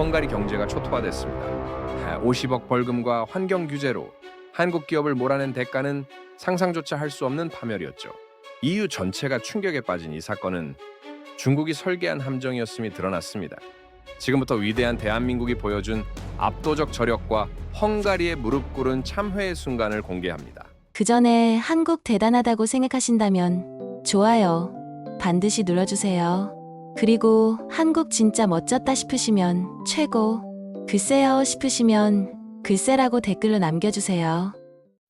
헝가리 경제가 초토화됐습니다. 50억 벌금과 환경 규제로 한국 기업을 몰아낸 대가는 상상조차 할 수 없는 파멸이었죠. EU 전체가 충격에 빠진 이 사건은 중국이 설계한 함정이었음이 드러났습니다. 지금부터 위대한 대한민국이 보여준 압도적 저력과 헝가리의 무릎 꿇은 참회의 순간을 공개합니다. 그 전에 한국 대단하다고 생각하신다면 좋아요 반드시 눌러주세요. 그리고 한국 진짜 멋졌다 싶으시면 최고, 글쎄요 싶으시면 글쎄라고 댓글로 남겨주세요.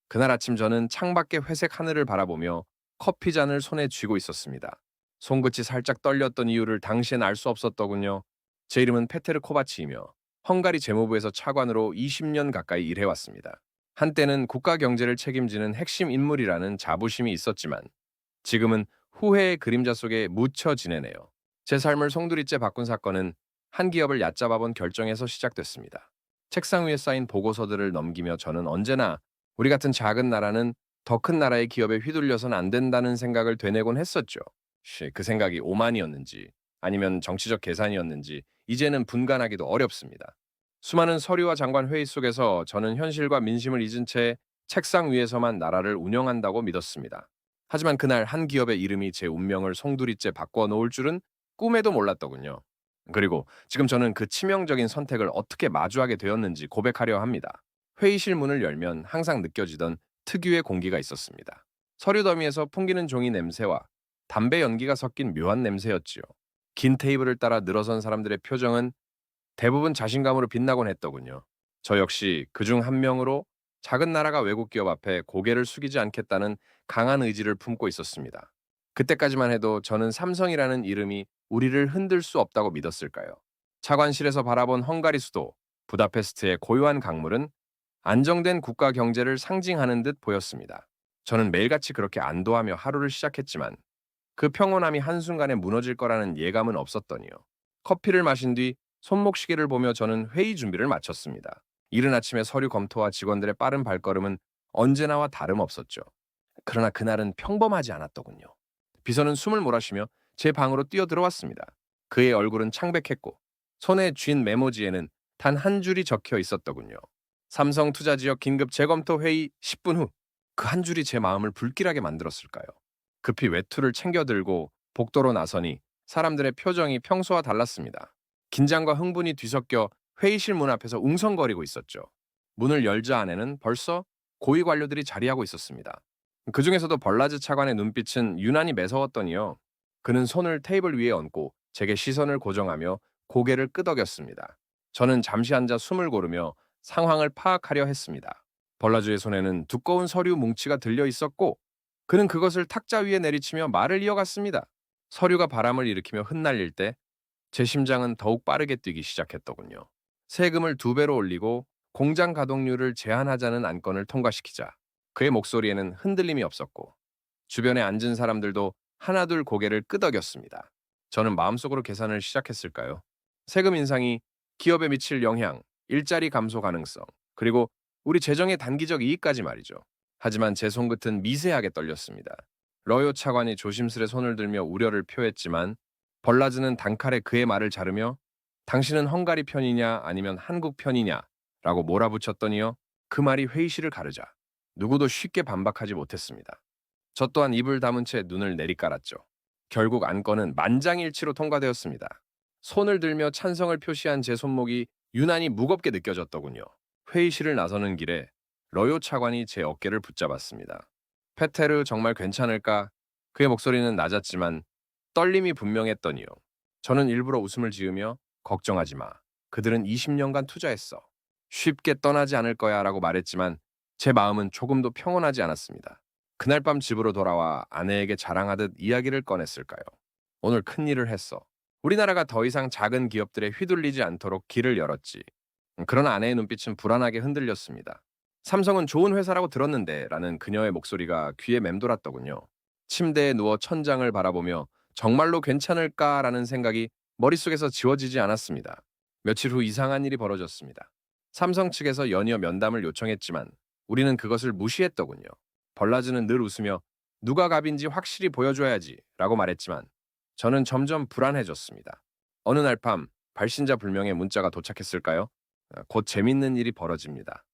그날 아침 저는 창밖의 회색 하늘을 바라보며 커피 잔을 손에 쥐고 있었습니다. 손끝이 살짝 떨렸던 이유를 당시엔 알 수 없었더군요. 제 이름은 페테르 코바치이며 헝가리 재무부에서 차관으로 20년 가까이 일해왔습니다. 한때는 국가 경제를 책임지는 핵심 인물이라는 자부심이 있었지만 지금은 후회의 그림자 속에 묻혀 지내네요. 제 삶을 송두리째 바꾼 사건은 한 기업을 얕잡아본 결정에서 시작됐습니다. 책상 위에 쌓인 보고서들을 넘기며 저는 언제나 우리 같은 작은 나라는 더 큰 나라의 기업에 휘둘려선 안 된다는 생각을 되뇌곤 했었죠. 그 생각이 오만이었는지 아니면 정치적 계산이었는지 이제는 분간하기도 어렵습니다. 수많은 서류와 장관 회의 속에서 저는 현실과 민심을 잊은 채 책상 위에서만 나라를 운영한다고 믿었습니다. 하지만 그날 한 기업의 이름이 제 운명을 송두리째 바꿔 놓을 줄은 꿈에도 몰랐더군요. 그리고 지금 저는 그 치명적인 선택을 어떻게 마주하게 되었는지 고백하려 합니다. 회의실 문을 열면 항상 느껴지던 특유의 공기가 있었습니다. 서류 더미에서 풍기는 종이 냄새와 담배 연기가 섞인 묘한 냄새였지요. 긴 테이블을 따라 늘어선 사람들의 표정은 대부분 자신감으로 빛나곤 했더군요. 저 역시 그중 한 명으로 작은 나라가 외국 기업 앞에 고개를 숙이지 않겠다는 강한 의지를 품고 있었습니다. 그때까지만 해도 저는 삼성이라는 이름이 우리를 흔들 수 없다고 믿었을까요? 차관실에서 바라본 헝가리 수도 부다페스트의 고요한 강물은 안정된 국가 경제를 상징하는 듯 보였습니다. 저는 매일같이 그렇게 안도하며 하루를 시작했지만 그 평온함이 한순간에 무너질 거라는 예감은 없었더니요. 커피를 마신 뒤 손목시계를 보며 저는 회의 준비를 마쳤습니다. 이른 아침에 서류 검토와 직원들의 빠른 발걸음은 언제나와 다름없었죠. 그러나 그날은 평범하지 않았더군요. 비서는 숨을 몰아쉬며 제 방으로 뛰어들어왔습니다. 그의 얼굴은 창백했고 손에 쥔 메모지에는 단 한 줄이 적혀 있었더군요. 삼성투자지역 긴급 재검토 회의 10분 후. 그 한 줄이 제 마음을 불길하게 만들었을까요? 급히 외투를 챙겨 들고 복도로 나서니 사람들의 표정이 평소와 달랐습니다. 긴장과 흥분이 뒤섞여 회의실 문 앞에서 웅성거리고 있었죠. 문을 열자 안에는 벌써 고위 관료들이 자리하고 있었습니다. 그 중에서도 벌라즈 차관의 눈빛은 유난히 매서웠더니요. 그는 손을 테이블 위에 얹고 제게 시선을 고정하며 고개를 끄덕였습니다. 저는 잠시 앉아 숨을 고르며 상황을 파악하려 했습니다. 벌라즈의 손에는 두꺼운 서류 뭉치가 들려 있었고 그는 그것을 탁자 위에 내리치며 말을 이어갔습니다. 서류가 바람을 일으키며 흩날릴 때 제 심장은 더욱 빠르게 뛰기 시작했더군요. 세금을 2배로 올리고 공장 가동률을 제한하자는 안건을 통과시키자 그의 목소리에는 흔들림이 없었고 주변에 앉은 사람들도 하나둘 고개를 끄덕였습니다. 저는 마음속으로 계산을 시작했을까요? 세금 인상이 기업에 미칠 영향, 일자리 감소 가능성, 그리고 우리 재정의 단기적 이익까지 말이죠. 하지만 제 손끝은 미세하게 떨렸습니다. 러요 차관이 조심스레 손을 들며 우려를 표했지만 벌라즈는 단칼에 그의 말을 자르며 당신은 헝가리 편이냐 아니면 한국 편이냐 라고 몰아붙였더니요. 그 말이 회의실을 가르자 누구도 쉽게 반박하지 못했습니다. 저 또한 입을 다문 채 눈을 내리깔았죠. 결국 안건은 만장일치로 통과되었습니다. 손을 들며 찬성을 표시한 제 손목이 유난히 무겁게 느껴졌더군요. 회의실을 나서는 길에 러요 차관이 제 어깨를 붙잡았습니다. 페테르 정말 괜찮을까? 그의 목소리는 낮았지만 떨림이 분명했더니요. 저는 일부러 웃음을 지으며 걱정하지 마. 그들은 20년간 투자했어. 쉽게 떠나지 않을 거야 라고 말했지만 제 마음은 조금도 평온하지 않았습니다. 그날 밤 집으로 돌아와 아내에게 자랑하듯 이야기를 꺼냈을까요? 오늘 큰일을 했어. 우리나라가 더 이상 작은 기업들에 휘둘리지 않도록 길을 열었지. 그러나 아내의 눈빛은 불안하게 흔들렸습니다. 삼성은 좋은 회사라고 들었는데 라는 그녀의 목소리가 귀에 맴돌았더군요. 침대에 누워 천장을 바라보며 정말로 괜찮을까라는 생각이 머릿속에서 지워지지 않았습니다. 며칠 후 이상한 일이 벌어졌습니다. 삼성 측에서 연이어 면담을 요청했지만 우리는 그것을 무시했더군요. 벌라즈는 늘 웃으며 누가 갑인지 확실히 보여줘야지 라고 말했지만 저는 점점 불안해졌습니다. 어느 날 밤 발신자 불명의 문자가 도착했을까요? 곧 재밌는 일이 벌어집니다.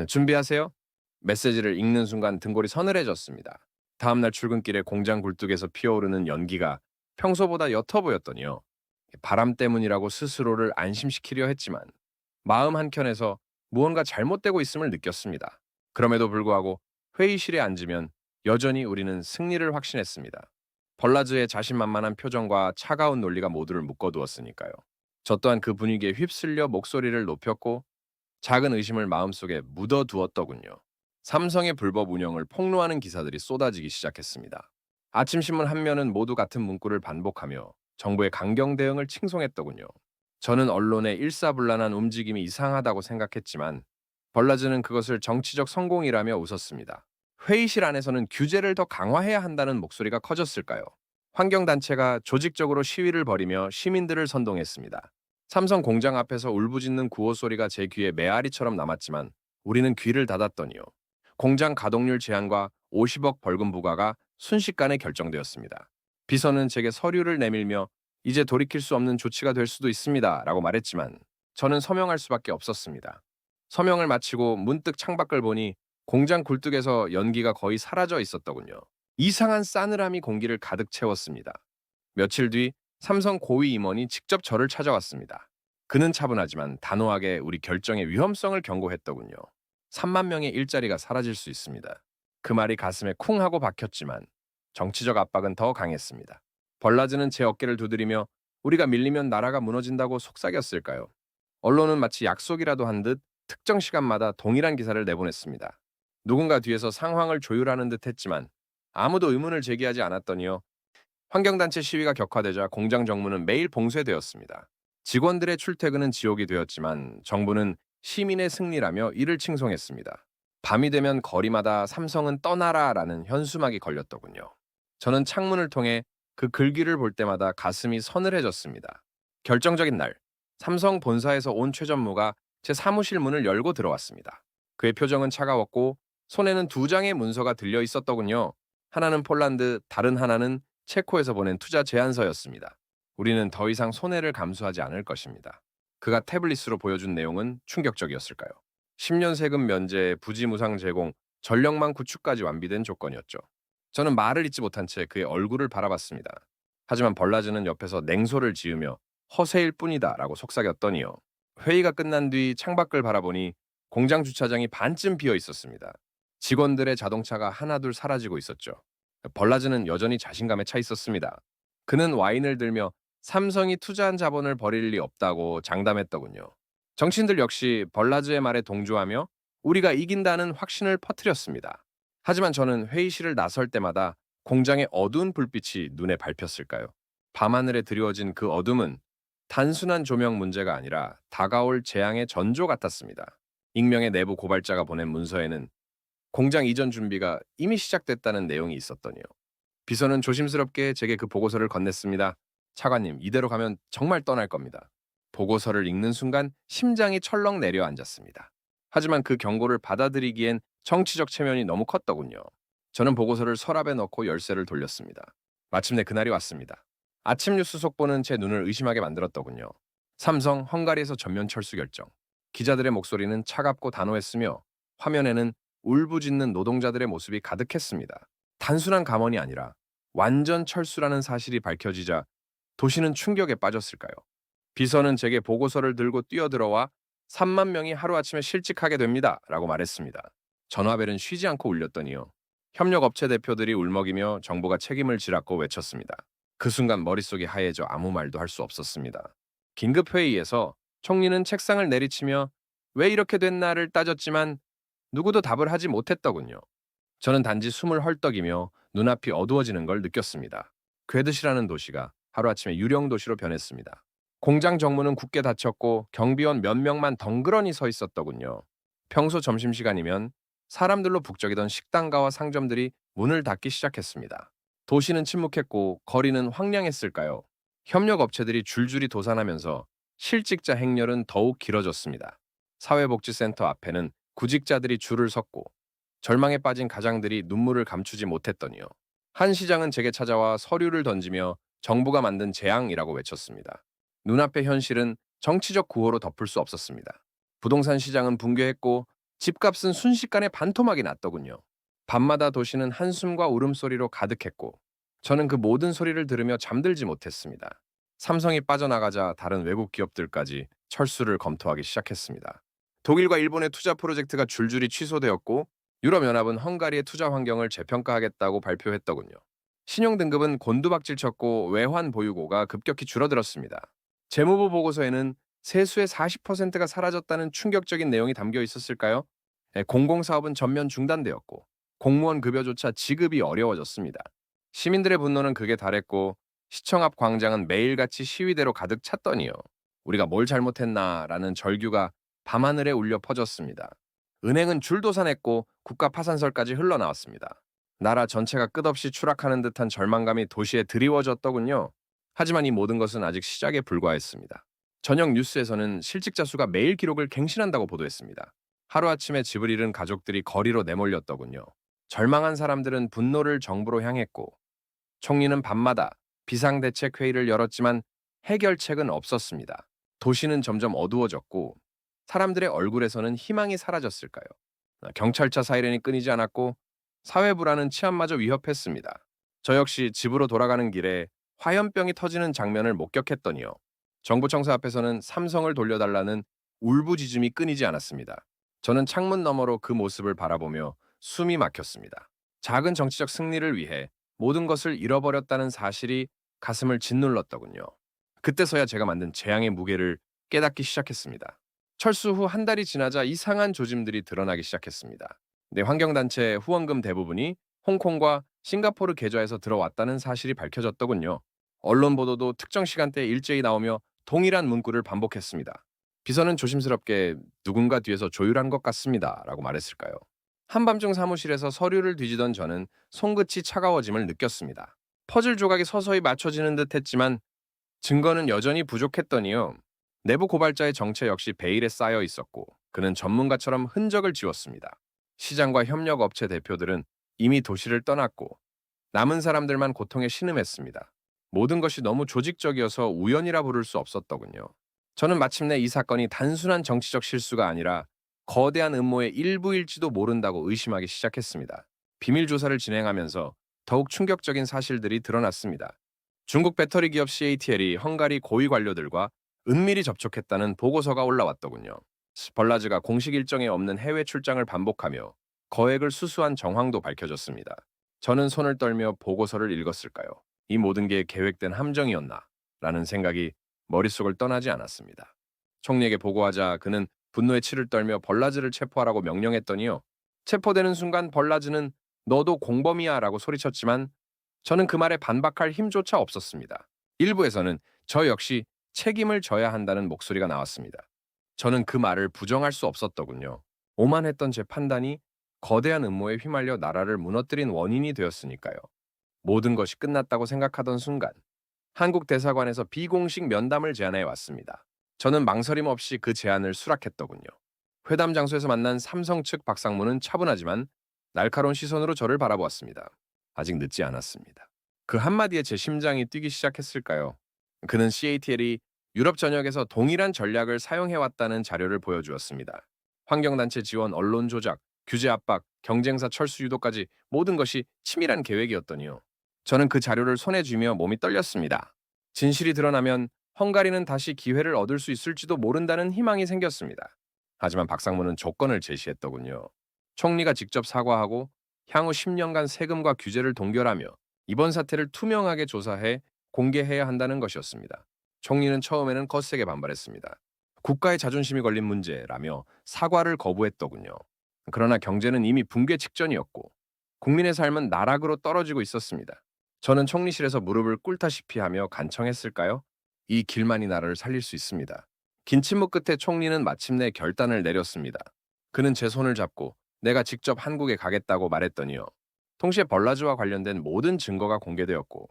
준비하세요. 메시지를 읽는 순간 등골이 서늘해졌습니다. 다음날 출근길에 공장 굴뚝에서 피어오르는 연기가 평소보다 옅어 보였더니요. 바람 때문이라고 스스로를 안심시키려 했지만 마음 한켠에서 무언가 잘못되고 있음을 느꼈습니다. 그럼에도 불구하고 회의실에 앉으면 여전히 우리는 승리를 확신했습니다. 벌라즈의 자신만만한 표정과 차가운 논리가 모두를 묶어두었으니까요. 저 또한 그 분위기에 휩쓸려 목소리를 높였고 작은 의심을 마음속에 묻어두었더군요. 삼성의 불법 운영을 폭로하는 기사들이 쏟아지기 시작했습니다. 아침 신문 한 면은 모두 같은 문구를 반복하며 정부의 강경 대응을 칭송했더군요. 저는 언론의 일사불란한 움직임이 이상하다고 생각했지만 벌라즈는 그것을 정치적 성공이라며 웃었습니다. 회의실 안에서는 규제를 더 강화해야 한다는 목소리가 커졌을까요? 환경단체가 조직적으로 시위를 벌이며 시민들을 선동했습니다. 삼성 공장 앞에서 울부짖는 구호 소리가 제 귀에 메아리처럼 남았지만 우리는 귀를 닫았더니요. 공장 가동률 제한과 50억 벌금 부과가 순식간에 결정되었습니다. 비서는 제게 서류를 내밀며 이제 돌이킬 수 없는 조치가 될 수도 있습니다 라고 말했지만 저는 서명할 수밖에 없었습니다. 서명을 마치고 문득 창밖을 보니 공장 굴뚝에서 연기가 거의 사라져 있었더군요. 이상한 싸늘함이 공기를 가득 채웠습니다. 며칠 뒤 삼성 고위 임원이 직접 저를 찾아왔습니다. 그는 차분하지만 단호하게 우리 결정의 위험성을 경고했더군요. 3만 명의 일자리가 사라질 수 있습니다. 그 말이 가슴에 쿵 하고 박혔지만 정치적 압박은 더 강했습니다. 벌라즈는 제 어깨를 두드리며 우리가 밀리면 나라가 무너진다고 속삭였을까요? 언론은 마치 약속이라도 한 듯 특정 시간마다 동일한 기사를 내보냈습니다. 누군가 뒤에서 상황을 조율하는 듯 했지만 아무도 의문을 제기하지 않았더니요. 환경단체 시위가 격화되자 공장 정문은 매일 봉쇄되었습니다. 직원들의 출퇴근은 지옥이 되었지만 정부는 시민의 승리라며 이를 칭송했습니다. 밤이 되면 거리마다 삼성은 떠나라라는 현수막이 걸렸더군요. 저는 창문을 통해 그 글귀를 볼 때마다 가슴이 서늘해졌습니다. 결정적인 날, 삼성 본사에서 온 최 전무가 제 사무실 문을 열고 들어왔습니다. 그의 표정은 차가웠고 손에는 두 장의 문서가 들려 있었더군요. 하나는 폴란드, 다른 하나는 체코에서 보낸 투자 제안서였습니다. 우리는 더 이상 손해를 감수하지 않을 것입니다. 그가 태블릿으로 보여준 내용은 충격적이었을까요? 10년 세금 면제, 부지 무상 제공, 전력망 구축까지 완비된 조건이었죠. 저는 말을 잇지 못한 채 그의 얼굴을 바라봤습니다. 하지만 벌라즈는 옆에서 냉소를 지으며 허세일 뿐이다 라고 속삭였더니요. 회의가 끝난 뒤 창밖을 바라보니 공장 주차장이 반쯤 비어 있었습니다. 직원들의 자동차가 하나둘 사라지고 있었죠. 벌라즈는 여전히 자신감에 차 있었습니다. 그는 와인을 들며 삼성이 투자한 자본을 버릴 리 없다고 장담했더군요. 정치인들 역시 벌라즈의 말에 동조하며 우리가 이긴다는 확신을 퍼뜨렸습니다. 하지만 저는 회의실을 나설 때마다 공장의 어두운 불빛이 눈에 밟혔을까요? 밤하늘에 드리워진 그 어둠은 단순한 조명 문제가 아니라 다가올 재앙의 전조 같았습니다. 익명의 내부 고발자가 보낸 문서에는 공장 이전 준비가 이미 시작됐다는 내용이 있었더니요. 비서는 조심스럽게 제게 그 보고서를 건넸습니다. 차관님, 이대로 가면 정말 떠날 겁니다. 보고서를 읽는 순간 심장이 철렁 내려앉았습니다. 하지만 그 경고를 받아들이기엔 정치적 체면이 너무 컸더군요. 저는 보고서를 서랍에 넣고 열쇠를 돌렸습니다. 마침내 그날이 왔습니다. 아침 뉴스 속보는 제 눈을 의심하게 만들었더군요. 삼성 헝가리에서 전면 철수 결정. 기자들의 목소리는 차갑고 단호했으며 화면에는 울부짖는 노동자들의 모습이 가득했습니다. 단순한 감언이 아니라 완전 철수라는 사실이 밝혀지자 도시는 충격에 빠졌을까요? 비서는 제게 보고서를 들고 뛰어들어와 3만 명이 하루아침에 실직하게 됩니다 라고 말했습니다. 전화벨은 쉬지 않고 울렸더니요. 협력업체 대표들이 울먹이며 정부가 책임을 지라고 외쳤습니다. 그 순간 머릿속이 하얘져 아무 말도 할 수 없었습니다. 긴급회의에서 총리는 책상을 내리치며 왜 이렇게 됐나를 따졌지만 누구도 답을 하지 못했더군요. 저는 단지 숨을 헐떡이며 눈앞이 어두워지는 걸 느꼈습니다. 괴드시라는 도시가 하루아침에 유령 도시로 변했습니다. 공장 정문은 굳게 닫혔고 경비원 몇 명만 덩그러니 서 있었더군요. 평소 점심시간이면 사람들로 북적이던 식당가와 상점들이 문을 닫기 시작했습니다. 도시는 침묵했고 거리는 황량했을까요? 협력업체들이 줄줄이 도산하면서 실직자 행렬은 더욱 길어졌습니다. 사회복지센터 앞에는 구직자들이 줄을 섰고 절망에 빠진 가장들이 눈물을 감추지 못했더니요. 한 시장은 제게 찾아와 서류를 던지며 정부가 만든 재앙이라고 외쳤습니다. 눈앞의 현실은 정치적 구호로 덮을 수 없었습니다. 부동산 시장은 붕괴했고 집값은 순식간에 반토막이 났더군요. 밤마다 도시는 한숨과 울음소리로 가득했고 저는 그 모든 소리를 들으며 잠들지 못했습니다. 삼성이 빠져나가자 다른 외국 기업들까지 철수를 검토하기 시작했습니다. 독일과 일본의 투자 프로젝트가 줄줄이 취소되었고 유럽연합은 헝가리의 투자 환경을 재평가하겠다고 발표했더군요. 신용등급은 곤두박질쳤고 외환 보유고가 급격히 줄어들었습니다. 재무부 보고서에는 세수의 40%가 사라졌다는 충격적인 내용이 담겨 있었을까요? 공공사업은 전면 중단되었고 공무원 급여조차 지급이 어려워졌습니다. 시민들의 분노는 극에 달했고 시청 앞 광장은 매일같이 시위대로 가득 찼더니요. 우리가 뭘 잘못했나라는 절규가 밤하늘에 울려 퍼졌습니다. 은행은 줄도산했고 국가 파산설까지 흘러나왔습니다. 나라 전체가 끝없이 추락하는 듯한 절망감이 도시에 드리워졌더군요. 하지만 이 모든 것은 아직 시작에 불과했습니다. 저녁 뉴스에서는 실직자 수가 매일 기록을 갱신한다고 보도했습니다. 하루아침에 집을 잃은 가족들이 거리로 내몰렸더군요. 절망한 사람들은 분노를 정부로 향했고 총리는 밤마다 비상대책회의를 열었지만 해결책은 없었습니다. 도시는 점점 어두워졌고 사람들의 얼굴에서는 희망이 사라졌을까요? 경찰차 사이렌이 끊이지 않았고 사회 불안은 치안마저 위협했습니다. 저 역시 집으로 돌아가는 길에 화염병이 터지는 장면을 목격했더니요. 정부 청사 앞에서는 삼성을 돌려달라는 울부짖음이 끊이지 않았습니다. 저는 창문 너머로 그 모습을 바라보며 숨이 막혔습니다. 작은 정치적 승리를 위해 모든 것을 잃어버렸다는 사실이 가슴을 짓눌렀더군요. 그때서야 제가 만든 재앙의 무게를 깨닫기 시작했습니다. 철수 후 한 달이 지나자 이상한 조짐들이 드러나기 시작했습니다. 환경단체 후원금 대부분이 홍콩과 싱가포르 계좌에서 들어왔다는 사실이 밝혀졌더군요. 언론 보도도 특정 시간대에 일제히 나오며 동일한 문구를 반복했습니다. 비서는 조심스럽게 누군가 뒤에서 조율한 것 같습니다. 라고 말했을까요? 한밤중 사무실에서 서류를 뒤지던 저는 손끝이 차가워짐을 느꼈습니다. 퍼즐 조각이 서서히 맞춰지는 듯 했지만 증거는 여전히 부족했더니요. 내부 고발자의 정체 역시 베일에 쌓여 있었고 그는 전문가처럼 흔적을 지웠습니다. 시장과 협력업체 대표들은 이미 도시를 떠났고 남은 사람들만 고통에 신음했습니다. 모든 것이 너무 조직적이어서 우연이라 부를 수 없었더군요. 저는 마침내 이 사건이 단순한 정치적 실수가 아니라 거대한 음모의 일부일지도 모른다고 의심하기 시작했습니다. 비밀 조사를 진행하면서 더욱 충격적인 사실들이 드러났습니다. 중국 배터리 기업 CATL이 헝가리 고위 관료들과 은밀히 접촉했다는 보고서가 올라왔더군요. 벌라즈가 공식 일정에 없는 해외 출장을 반복하며 거액을 수수한 정황도 밝혀졌습니다. 저는 손을 떨며 보고서를 읽었을까요? 이 모든 게 계획된 함정이었나? 라는 생각이 머릿속을 떠나지 않았습니다. 총리에게 보고하자 그는 분노에 치를 떨며 벌라즈를 체포하라고 명령했더니요. 체포되는 순간 벌라즈는 너도 공범이야 라고 소리쳤지만 저는 그 말에 반박할 힘조차 없었습니다. 일부에서는 저 역시 책임을 져야 한다는 목소리가 나왔습니다. 저는 그 말을 부정할 수 없었더군요. 오만했던 제 판단이 거대한 음모에 휘말려 나라를 무너뜨린 원인이 되었으니까요. 모든 것이 끝났다고 생각하던 순간 한국 대사관에서 비공식 면담을 제안해 왔습니다. 저는 망설임 없이 그 제안을 수락했더군요. 회담 장소에서 만난 삼성 측 박상무는 차분하지만 날카로운 시선으로 저를 바라보았습니다. 아직 늦지 않았습니다. 그 한마디에 제 심장이 뛰기 시작했을까요? 그는 CATL이 유럽 전역에서 동일한 전략을 사용해왔다는 자료를 보여주었습니다. 환경단체 지원, 언론 조작, 규제 압박, 경쟁사 철수 유도까지 모든 것이 치밀한 계획이었더니요. 저는 그 자료를 손에 쥐며 몸이 떨렸습니다. 진실이 드러나면 헝가리는 다시 기회를 얻을 수 있을지도 모른다는 희망이 생겼습니다. 하지만 박상무는 조건을 제시했더군요. 총리가 직접 사과하고 향후 10년간 세금과 규제를 동결하며 이번 사태를 투명하게 조사해 공개해야 한다는 것이었습니다. 총리는 처음에는 거세게 반발했습니다. 국가의 자존심이 걸린 문제라며 사과를 거부했더군요. 그러나 경제는 이미 붕괴 직전이었고 국민의 삶은 나락으로 떨어지고 있었습니다. 저는 총리실에서 무릎을 꿇다시피 하며 간청했을까요? 이 길만이 나라를 살릴 수 있습니다. 긴 침묵 끝에 총리는 마침내 결단을 내렸습니다. 그는 제 손을 잡고 내가 직접 한국에 가겠다고 말했더니요. 동시에 벌라즈와 관련된 모든 증거가 공개되었고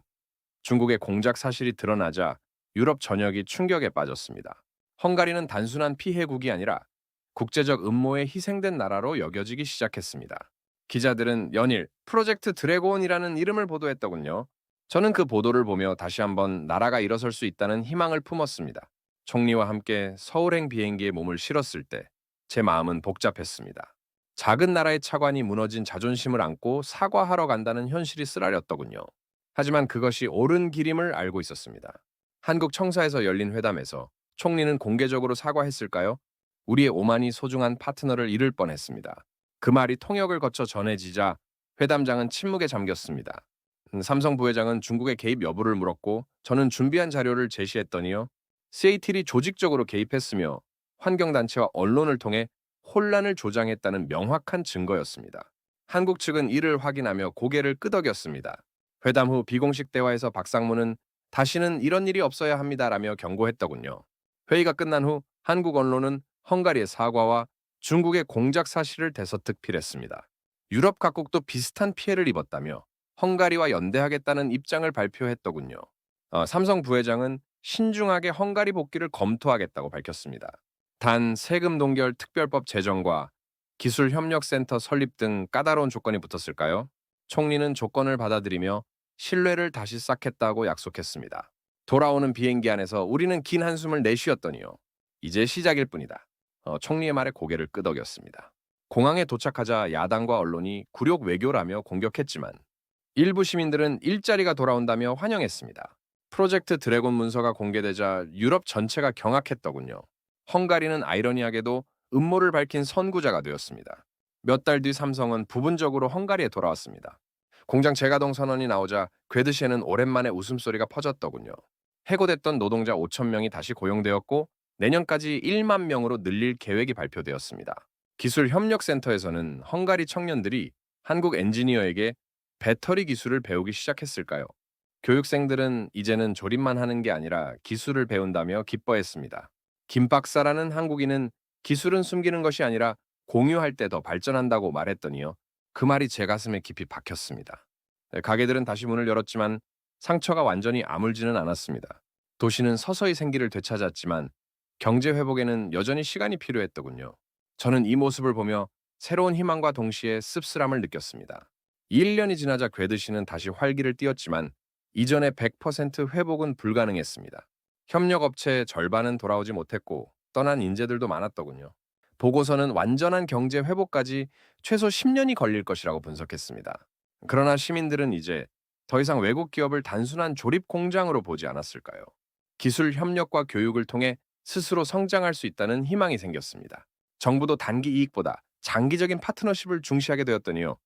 중국의 공작 사실이 드러나자 유럽 전역이 충격에 빠졌습니다. 헝가리는 단순한 피해국이 아니라 국제적 음모에 희생된 나라로 여겨지기 시작했습니다. 기자들은 연일 프로젝트 드래곤이라는 이름을 보도했더군요. 저는 그 보도를 보며 다시 한번 나라가 일어설 수 있다는 희망을 품었습니다. 총리와 함께 서울행 비행기에 몸을 실었을 때 제 마음은 복잡했습니다. 작은 나라의 차관이 무너진 자존심을 안고 사과하러 간다는 현실이 쓰라렸더군요. 하지만 그것이 옳은 길임을 알고 있었습니다. 한국 청사에서 열린 회담에서 총리는 공개적으로 사과했을까요? 우리의 오만이 소중한 파트너를 잃을 뻔했습니다. 그 말이 통역을 거쳐 전해지자 회담장은 침묵에 잠겼습니다. 삼성 부회장은 중국의 개입 여부를 물었고 저는 준비한 자료를 제시했더니요. 세이틸이 조직적으로 개입했으며 환경단체와 언론을 통해 혼란을 조장했다는 명확한 증거였습니다. 한국 측은 이를 확인하며 고개를 끄덕였습니다. 회담 후 비공식 대화에서 박상무는 다시는 이런 일이 없어야 합니다라며 경고했더군요. 회의가 끝난 후 한국 언론은 헝가리의 사과와 중국의 공작 사실을 대서특필했습니다. 유럽 각국도 비슷한 피해를 입었다며 헝가리와 연대하겠다는 입장을 발표했더군요. 삼성 부회장은 신중하게 헝가리 복귀를 검토하겠다고 밝혔습니다. 단 세금 동결 특별법 제정과 기술협력센터 설립 등 까다로운 조건이 붙었을까요? 총리는 조건을 받아들이며 신뢰를 다시 쌓겠다고 약속했습니다. 돌아오는 비행기 안에서 우리는 긴 한숨을 내쉬었더니요. 이제 시작일 뿐이다. 총리의 말에 고개를 끄덕였습니다. 공항에 도착하자 야당과 언론이 굴욕 외교라며 공격했지만 일부 시민들은 일자리가 돌아온다며 환영했습니다. 프로젝트 드래곤 문서가 공개되자 유럽 전체가 경악했더군요. 헝가리는 아이러니하게도 음모를 밝힌 선구자가 되었습니다. 몇 달 뒤 삼성은 부분적으로 헝가리에 돌아왔습니다. 공장 재가동 선언이 나오자 괴드시에는 오랜만에 웃음소리가 퍼졌더군요. 해고됐던 노동자 5천 명이 다시 고용되었고 내년까지 1만 명으로 늘릴 계획이 발표되었습니다. 기술협력센터에서는 헝가리 청년들이 한국 엔지니어에게 배터리 기술을 배우기 시작했을까요? 교육생들은 이제는 조립만 하는 게 아니라 기술을 배운다며 기뻐했습니다. 김 박사라는 한국인은 기술은 숨기는 것이 아니라 공유할 때 더 발전한다고 말했더니요. 그 말이 제 가슴에 깊이 박혔습니다. 가게들은 다시 문을 열었지만 상처가 완전히 아물지는 않았습니다. 도시는 서서히 생기를 되찾았지만 경제 회복에는 여전히 시간이 필요했더군요. 저는 이 모습을 보며 새로운 희망과 동시에 씁쓸함을 느꼈습니다. 1년이 지나자 괴드시는 다시 활기를 띠었지만 이전의 100% 회복은 불가능했습니다. 협력업체의 절반은 돌아오지 못했고 떠난 인재들도 많았더군요. 보고서는 완전한 경제 회복까지 최소 10년이 걸릴 것이라고 분석했습니다. 그러나 시민들은 이제 더 이상 외국 기업을 단순한 조립 공장으로 보지 않았을까요? 기술 협력과 교육을 통해 스스로 성장할 수 있다는 희망이 생겼습니다. 정부도 단기 이익보다 장기적인 파트너십을 중시하게 되었더니요.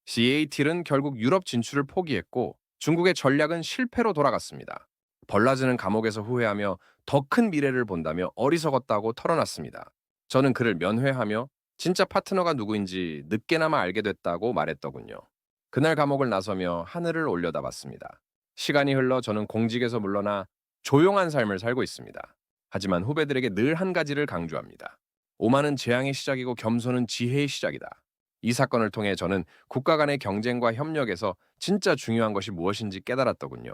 CATL은 결국 유럽 진출을 포기했고 중국의 전략은 실패로 돌아갔습니다. 벌라즈는 감옥에서 후회하며 더 큰 미래를 본다며 어리석었다고 털어놨습니다. 저는 그를 면회하며 진짜 파트너가 누구인지 늦게나마 알게 됐다고 말했더군요. 그날 감옥을 나서며 하늘을 올려다봤습니다. 시간이 흘러 저는 공직에서 물러나 조용한 삶을 살고 있습니다. 하지만 후배들에게 늘 한 가지를 강조합니다. 오만은 재앙의 시작이고 겸손은 지혜의 시작이다. 이 사건을 통해 저는 국가 간의 경쟁과 협력에서 진짜 중요한 것이 무엇인지 깨달았더군요.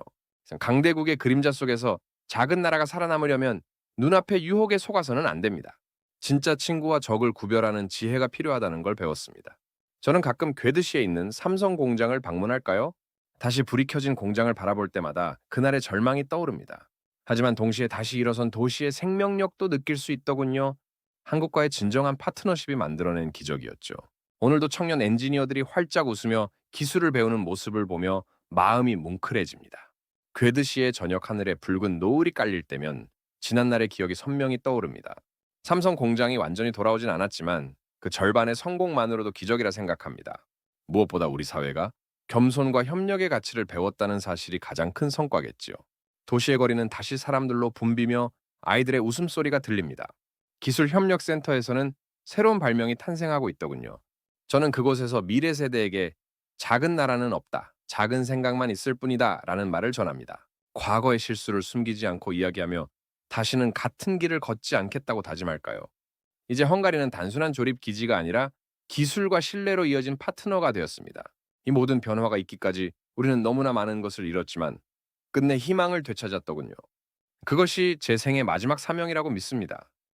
강대국의 그림자 속에서 작은 나라가 살아남으려면 눈앞의 유혹에 속아서는 안 됩니다. 진짜 친구와 적을 구별하는 지혜가 필요하다는 걸 배웠습니다. 저는 가끔 괴드시에 있는 삼성 공장을 방문할까요? 다시 불이 켜진 공장을 바라볼 때마다 그날의 절망이 떠오릅니다. 하지만 동시에 다시 일어선 도시의 생명력도 느낄 수 있더군요. 한국과의 진정한 파트너십이 만들어낸 기적이었죠. 오늘도 청년 엔지니어들이 활짝 웃으며 기술을 배우는 모습을 보며 마음이 뭉클해집니다. 괴드시의 저녁 하늘에 붉은 노을이 깔릴 때면 지난날의 기억이 선명히 떠오릅니다. 삼성 공장이 완전히 돌아오진 않았지만 그 절반의 성공만으로도 기적이라 생각합니다. 무엇보다 우리 사회가 겸손과 협력의 가치를 배웠다는 사실이 가장 큰 성과겠지요. 도시의 거리는 다시 사람들로 붐비며 아이들의 웃음소리가 들립니다. 기술협력센터에서는 새로운 발명이 탄생하고 있더군요. 저는 그곳에서 미래 세대에게 작은 나라는 없다, 작은 생각만 있을 뿐이다 라는 말을 전합니다. 과거의 실수를 숨기지 않고 이야기하며 다시는 같은 길을 걷지 않겠다고 다짐할까요? 이제 헝가리는 단순한 조립 기지가 아니라 기술과 신뢰로 이어진 파트너가 되었습니다. 이 모든 변화가 있기까지 우리는 너무나 많은 것을 잃었지만 끝내 희망을 되찾았더군요. 그것이 제 생의 마지막 사명이라고 믿습니다.